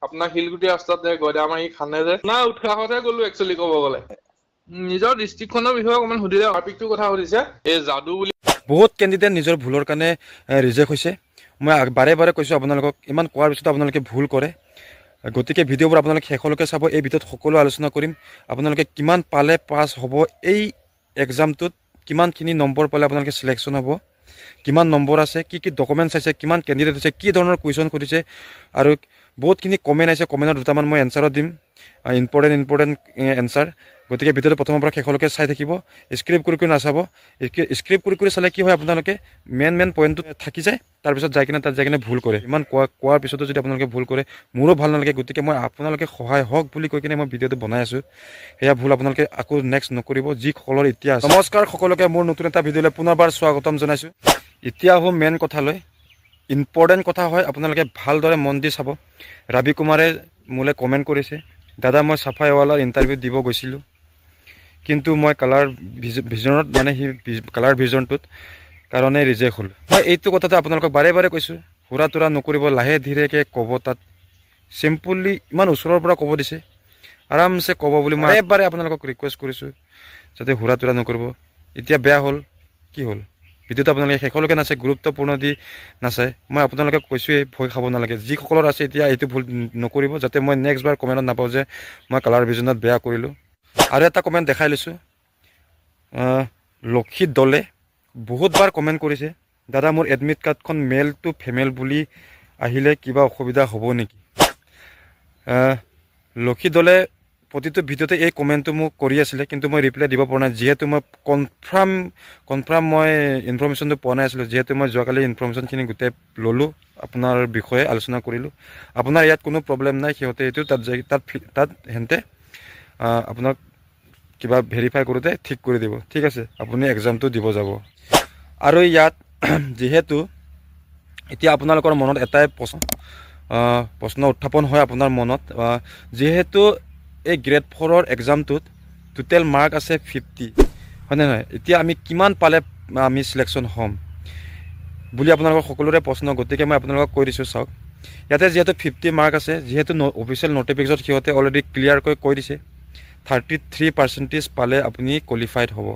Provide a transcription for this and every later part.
আপোনাৰ শিলগুটি ৰাস্তাত যে গয়দা মাৰি খানে যে না উৎসাহতহে গ'লো একচুৱেলি ক'ব গ'লে নিজৰ ডিষ্ট্ৰিক্টখনৰ বিষয়ে অকণমান সুধিলে টপিকটোৰ কথা সুধিছে এই যাদু বুলি বহুত কেণ্ডিডেট নিজৰ ভুলৰ কাৰণে ৰিজেক্ট হৈছে মই বাৰে বাৰে কৈছোঁ আপোনালোকক ইমান কোৱাৰ পিছতো আপোনালোকে ভুল কৰে গতিকে ভিডিঅ'বোৰ আপোনালোকে শেষলৈকে চাব এই ভিডিঅ'ত সকলো আলোচনা কৰিম আপোনালোকে কিমান পালে পাছ হ'ব এই এক্সামটোত কিমানখিনি নম্বৰ পালে আপোনালোকে চিলেকশ্যন হ'ব কিমান নম্বৰ আছে কি কি ডকুমেণ্টছ আছে কিমান কেণ্ডিডেট আছে কি ধৰণৰ কুৱেশ্যন সুধিছে আৰু বহুতখিনি কমেণ্ট আছে কমেণ্টৰ দুটামান মই এনচাৰত দিম ইম্পৰ্টেণ্ট এনচাৰ গতিকে ভিডিঅ'টো প্ৰথমৰ পৰা শেষলৈকে চাই থাকিব স্ক্ৰিপ্ট কৰি নাচাব স্ক্ৰিপ্ট কৰি চালে কি হয় আপোনালোকে মেইন পইণ্টটো থাকি যায় তাৰপিছত যাই কিনে ভুল কৰে ইমান কোৱাৰ পিছতো যদি আপোনালোকে ভুল কৰে মোৰো ভাল নালাগে গতিকে মই আপোনালোকে সহায় হওক বুলি কৈ কিনে মই ভিডিঅ'টো বনাই আছোঁ সেয়া ভুল আপোনালোকে আকৌ নেক্সট নকৰিব যিসকলৰ এতিয়া আছে নমস্কাৰ সকলোকে মোৰ নতুন এটা ভিডিঅ'লৈ পুনৰবাৰ স্বাগতম জনাইছোঁ এতিয়া আহোঁ মেইন কথালৈ ইম্পৰ্টেণ্ট কথা হয় আপোনালোকে ভালদৰে মন দি চাব ৰাবি কুমাৰে মোলৈ কমেণ্ট কৰিছে দাদা মই চাফাইৱালাৰ ইণ্টাৰভিউ দিব গৈছিলোঁ কিন্তু মই কালাৰ ভিজনত মানে কালাৰ ভিজনটোত কাৰণে ৰিজেক্ট হ'ল মই এইটো কথাটো আপোনালোকক বাৰে বাৰে কৈছোঁ হুৰা তুৰা নকৰিব লাহে ধীৰেকৈ ক'ব তাত চিম্পুললি ইমান ওচৰৰ পৰা ক'ব দিছে আৰামছে ক'ব বুলি মই এবাৰে আপোনালোকক ৰিকুৱেষ্ট কৰিছোঁ যাতে হুৰা তুৰা নকৰিব এতিয়া বেয়া হ'ল কি হ'ল ভিডিঅ'টো আপোনালোকে শেষলৈকে নাচায় গুৰুত্বপূৰ্ণ দি নাচায় মই আপোনালোকে কৈছোঁৱেই ভয় খাব নালাগে যিসকলৰ আছে এতিয়া এইটো ভুল নকৰিব যাতে মই নেক্সট বাৰ কমেণ্টত নাপাওঁ যে মই কালাৰ ভিজনত বেয়া কৰিলোঁ আৰু এটা কমেণ্ট দেখাই লৈছোঁ লক্ষী দলে বহুতবাৰ কমেণ্ট কৰিছে দাদা মোৰ এডমিট কাৰ্ডখন মেল টু ফিমেল বুলি আহিলে কিবা অসুবিধা হ'ব নেকি লক্ষী দলে প্ৰতিটো ভিডিঅ'তে এই কমেণ্টটো মোক কৰি আছিলে কিন্তু মই ৰিপ্লাই দিব পৰা নাই যিহেতু মই কনফাৰ্ম মই ইনফৰ্মেশ্যনটো পোৱা নাই আছিলোঁ যিহেতু মই যোৱাকালি ইনফৰ্মেশ্যনখিনি গোটেই ল'লোঁ আপোনাৰ বিষয়ে আলোচনা কৰিলোঁ আপোনাৰ ইয়াত কোনো প্ৰব্লেম নাই সিহঁতে এইটো তাত সিহঁতে আপোনাক কিবা ভেৰিফাই কৰোঁতে ঠিক কৰি দিব ঠিক আছে আপুনি এক্সামটো দিব যাব আৰু ইয়াত যিহেতু এতিয়া আপোনালোকৰ মনত এটাই প্ৰশ্ন উত্থাপন হয় আপোনাৰ মনত যিহেতু এই গ্ৰেড 4ৰ এক্সামটোত টোটেল মাৰ্ক আছে 50 হয়নে নহয় এতিয়া আমি কিমান পালে আমি চিলেকশ্যন হ'ম বুলি আপোনালোকৰ সকলোৰে প্ৰশ্ন গতিকে মই আপোনালোকক কৈ দিছোঁ চাওক ইয়াতে যিহেতু 50 মাৰ্ক আছে যিহেতু অফিচিয়েল নটিফিকেশ্যনত সিহঁতে অলৰেডি ক্লিয়াৰকৈ কৈ দিছে 33% পালে আপুনি কোৱালিফাইড হ'ব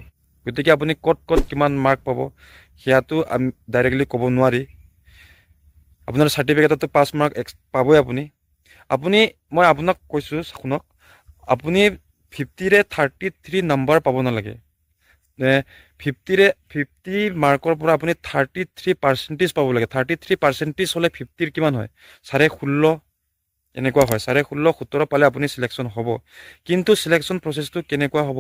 গতিকে আপুনি ক'ত কিমান মাৰ্ক পাব সেয়াটো আমি ডাইৰেক্টলি ক'ব নোৱাৰি আপোনাৰ চাৰ্টিফিকেটতো 5 মাৰ্ক পাবই আপুনি মই আপোনাক কৈছোঁ শুনক আপুনি 50ৰে 33 নম্বৰ পাব নালাগে 50 মাৰ্কৰ পৰা আপুনি 33% পাব লাগে 33% হ'লে 50ৰ কিমান হয় 16.5 এনেকুৱা হয় 16.5-17 পালে আপুনি চিলেকশ্যন হ'ব কিন্তু চিলেকশ্যন প্ৰচেছটো কেনেকুৱা হ'ব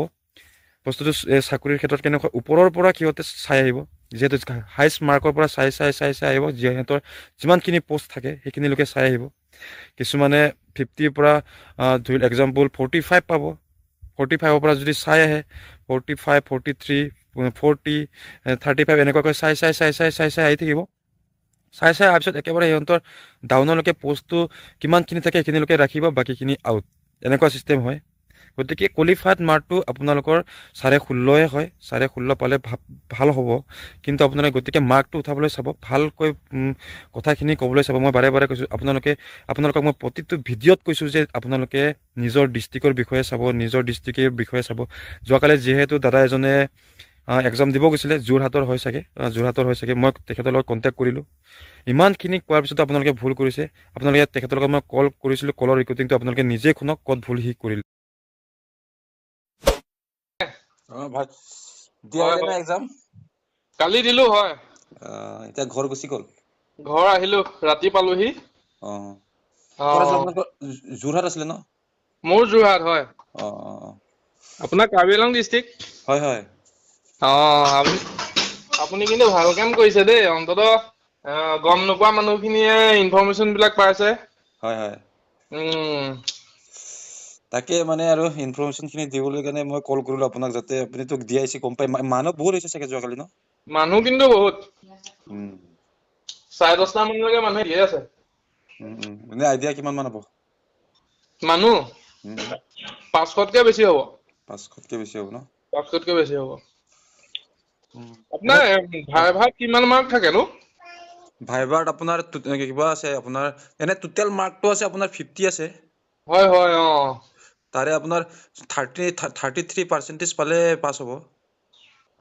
বস্তুটো চাকৰিৰ ক্ষেত্ৰত কেনেকুৱা ওপৰৰ পৰা সিহঁতে চাই আহিব যিহেতু হাইষ্ট মাৰ্কৰ পৰা চাই আহিব যিহেতু যিমানখিনি পষ্ট থাকে সেইখিনিলৈকে চাই আহিব কিছুমানে 50ৰ পৰা ধৰি এক্সাম্পল 45 পাব 45ৰ পৰা যদি চাই আহে 45 43 40 35 এনেকুৱাকৈ চাই আহি থাকিব চাই অহাৰ পিছত একেবাৰে সিহঁতৰ ডাউনলৈকে পষ্টটো কিমানখিনি থাকে সেইখিনিলৈকে ৰাখিব বাকীখিনি আউট এনেকুৱা ছিষ্টেম হয় গতিকে কোৱালিফাইড মাৰ্কটো আপোনালোকৰ 16.5 হয় 16.5 পালে ভাল হ'ব কিন্তু আপোনালোকে গতিকে মাৰ্কটো উঠাবলৈ চাব ভালকৈ কথাখিনি ক'বলৈ চাব মই বাৰে বাৰে কৈছোঁ আপোনালোকক মই প্ৰতিটো ভিডিঅ'ত কৈছোঁ যে আপোনালোকে নিজৰ ডিষ্ট্ৰিক্টৰ বিষয়ে চাব যোৱাকালি যিহেতু দাদা এজনে এক্সাম দিব গৈছিলে যোৰহাটৰ হয় চাগে মই তেখেতৰ লগত কণ্টেক্ট কৰিলোঁ ইমানখিনি কোৱাৰ পিছতো আপোনালোকে ভুল কৰিছে আপোনালোকে তেখেতৰ লগত মই কল কৰিছিলোঁ কলৰ ৰেকৰ্ডিংটো আপোনালোকে নিজে শুনক ক'ত ভুল সি কৰিলে কালি দিলোঁ হয় এতিয়া ঘৰ গুচি গ'ল ঘৰ আহিলোঁ ৰাতি পালোহি যোৰহাট আছিলে ন মোৰ যোৰহাট হয় আপোনাৰ কাৰ্বি আংলং ডিষ্ট্ৰিক্ট হয় আপুনি কিন্তু ভাল কাম কৰিছে দেই অন্ততঃ গম নোপোৱা মানুহখিনিয়ে ইনফৰমেশ্যন বিলাক পাইছে হয় তাকে মানে আৰু ইনফৰমেশ্যনখিনি দিবলৈ কাৰণে মই কল কৰিলোঁ আপোনাক যাতে আপুনি তোক দিয়াইছে গম পাই মানুহ বহুত হৈছে চাগে যোৱাকালি ন মানুহ কিন্তু বহুত 10:30 মানলৈকে মানুহে দিয়ে আছে এনে আইডিয়া কিমান মান হ'ব মানুহ 500তকৈ বেছি হ'ব 500তকৈ বেছি হ'ব ন 500তকৈ বেছি হ'ব আপোনাৰ ভাইভাত কিমান মাৰ্ক থাকেনো ভাইবাত আপোনাৰ কিবা আছে আপোনাৰ এনে টোটেল মাৰ্কটো আছে আপোনাৰ 50 আছে হয় হয় অ তাৰে আপোনাৰ 33% পালে পাছ হ'ব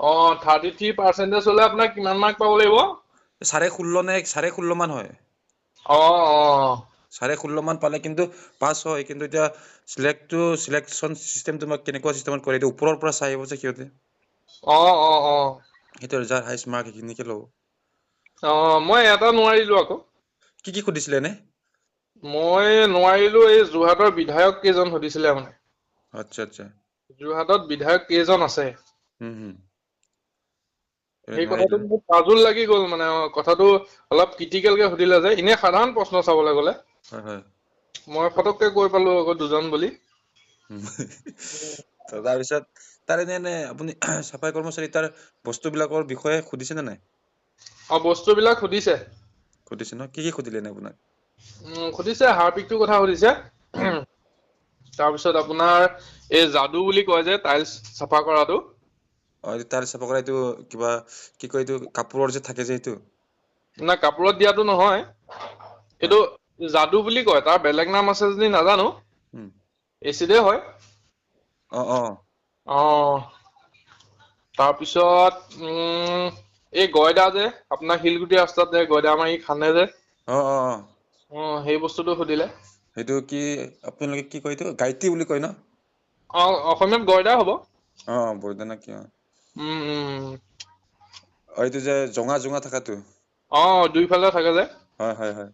অ 33% হলে আপোনাৰ কিমান মাৰ্ক পাব লাগিব 16.5 নে 16.5 মান হয় অ অ 16.5 মান পালে কিন্তু পাছ হয় কিন্তু এতিয়া সিলেকশন চিষ্টেম তোমাক কেনেকুৱা চিষ্টেমত কৰে এইটো ওপৰৰ পৰা চাই আহিব যে সিহঁতে অ অ অ সেইটো যাৰ হাইষ্ট মাৰ্ক সেইখিনিকে ল'ব অ মই এটা নোৱাৰিলো আকৌ কি সুধিছিলে নে মই নোৱাৰিলো এই যোৰহাটৰ বিধায়ক কেইজন সুধিছিলে মানে আচ্ছা আচ্ছা যোৰহাটত বিধায়ক কেইজন আছে হুম সেই কথাটো নোৱাৰিলা বহুত পাজুল লাগি গ'ল মানে কথাটো অলপ ক্ৰিটিকেল কে সুধিলে যে এনে সাধাৰণ প্ৰশ্ন চাবলৈ গ'লে হয় হয় মই ফটককে কৈ পালো আকৌ দুজন বুলি তাৰপিছত তাৰ এনে আপুনি চাফাই কৰ্মচাৰী তাৰ বস্তুবিলাকৰ বিষয়ে সুধিছে নে নাই অ বস্তুবিলাক সুধিছে সুধিছে ন কি সুধিলে নে আপোনাক সুধিছে হাৰপিকটোৰ কথা সুধিছে তাৰপিছত আপোনাৰ এই যাদু বুলি কয় যে টাইলছ চাফা কৰাটো অ তাৰ চাফা কৰা এইটো কিবা কি কয় এইটো কাপোৰৰ যে থাকে যে এইটো না কাপোৰত দিয়াটো নহয় হয় এইটো যাদু বুলি কয় তাৰ বেলেগ নাম আছে যদি নাজানো উম এচিডে হয় অ অ অ তাৰপিছত এই গয়দা যে আপোনাৰ শিলগুটি ৰাস্তাত যে গয়দা মাৰি খান্দে যে অ অ অ অ সেই বস্তুটো সুধিলে সেইটো কি আপোনালোকে কি কয় এইটো গায়ত্ৰী বুলি কয় ন অ অসমীয়াত গয়দা হ'ব অ বৈদ্য কি অ উম অ এইটো যে জঙা জঙা থাকাটো অ দুইফালে থাকে যে হয় হয় হয়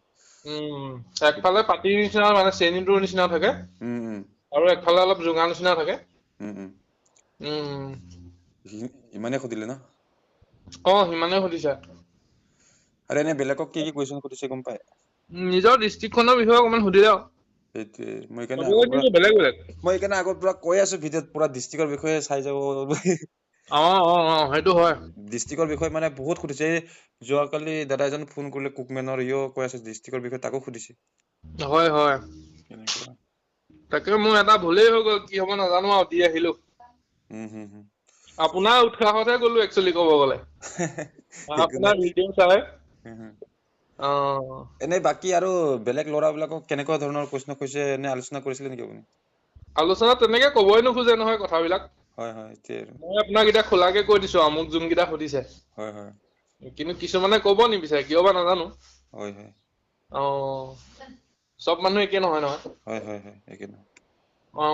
একফালে পাতিৰ নিচিনা মানে চেনীটোৰ নিচিনা থাকে উম আৰু একফালে অলপ জোঙা নিচিনা থাকে উম উম ইমানে সুধিলে ন অ সিমানে সুধিছে আৰু এনে বেলেগক কি কুৱেশ্যন সুধিছে গম পায় নিজৰ ডিষ্ট্ৰিক্টখনৰ বিষয়ে অকণমান সুধিলে আৰু সেইটোৱে মই সেইকাৰণে আগৰ চবৰে পৰা কিন্তু বেলেগ বেলেগ কৈ আছো ভিডিঅ'ত পুৰা ডিষ্ট্ৰিক্টৰ বিষয়ে চাই যাব অ অ অ সেইটো হয় ডিষ্ট্ৰিক্টৰ বিষয়ে মানে বহুত সুধিছে যোৱাকালি দাদা এজন ফোন কৰিলে কুকমেনৰ ইও কৈ আছে ডিষ্ট্ৰিক্টৰ বিষয়ে তাকো সুধিছে হয় হয় কেনেকুৱা তাকে মোৰ এটা ভুলেই হৈ গ'ল কি হ'ব নাজানো আৰু দি আহিলো হুম আপোনাৰ উৎসাহতহে গ'লো একচোৱেলি ক'ব গ'লে একো নাই আপোনাৰ ভিডিঅ' চাই হুম, হুম। অ এনেই বাকী আৰু বেলেগ ল'ৰাবিলাকক কেনেকুৱা ধৰণৰ প্ৰশ্ন কৰিছে এনে আলোচনা কৰিছিলে নেকি আপুনি আলোচনাত তেনেকে কবই নোখোজে নহয় কথাবিলাক হয় হয় সেইটোৱে আৰু মই আপোনাক এতিয়া খোলাকে কৈ দিছো মোক যোনকেইটা সুধিছে হয় হয় কিন্তু কিছুমানে কব নিবিচাৰে কিয় বা নাজানো হয় হয় অ চব মানুহ একে নহয় নহয় হয় হয় হয় একে অ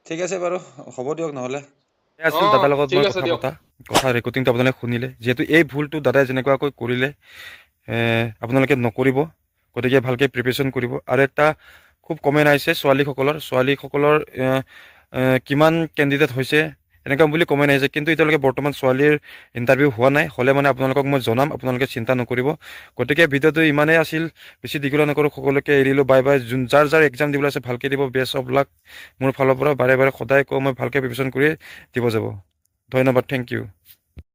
ঠিক আছে বাৰু হ'ব দিয়ক নহ'লে অ আছিল দাদাৰ লগত ঠিক মই আছে কথা দিয়ক পতা কথা ৰেকৰ্ডিংটো আপোনালোকে শুনিলে যিহেতু এই ভুলটো দাদাই যেনেকুৱাকৈ কৰিলে আপোনালোকে নকৰিব গতিকে ভালকৈ প্ৰিপেৰেশ্যন কৰিব আৰু এটা খুব কমেণ্ট আহিছে ছোৱালীসকলৰ কিমান কেণ্ডিডেট হৈছে এনেকুৱা বুলি কমেণ্ট আহিছে কিন্তু এতিয়ালৈকে বৰ্তমান ছোৱালীৰ ইণ্টাৰভিউ হোৱা নাই হ'লে মানে আপোনালোকক মই জনাম আপোনালোকে চিন্তা নকৰিব গতিকে ভিডিঅ'টো ইমানেই আছিল বেছি দীঘলীয়া নকৰোঁ সকলোকে এৰিলোঁ বাই বাই যাৰ এক্সাম দিবলৈ আছে ভালকৈ দিব বেষ্ট অফ লাক মোৰ ফালৰ পৰা বাৰে বাৰে সদায় কওঁ মই ভালকৈ প্ৰিপেৰেশ্যন কৰি দিব যাব ধন্যবাদ থেংক ইউ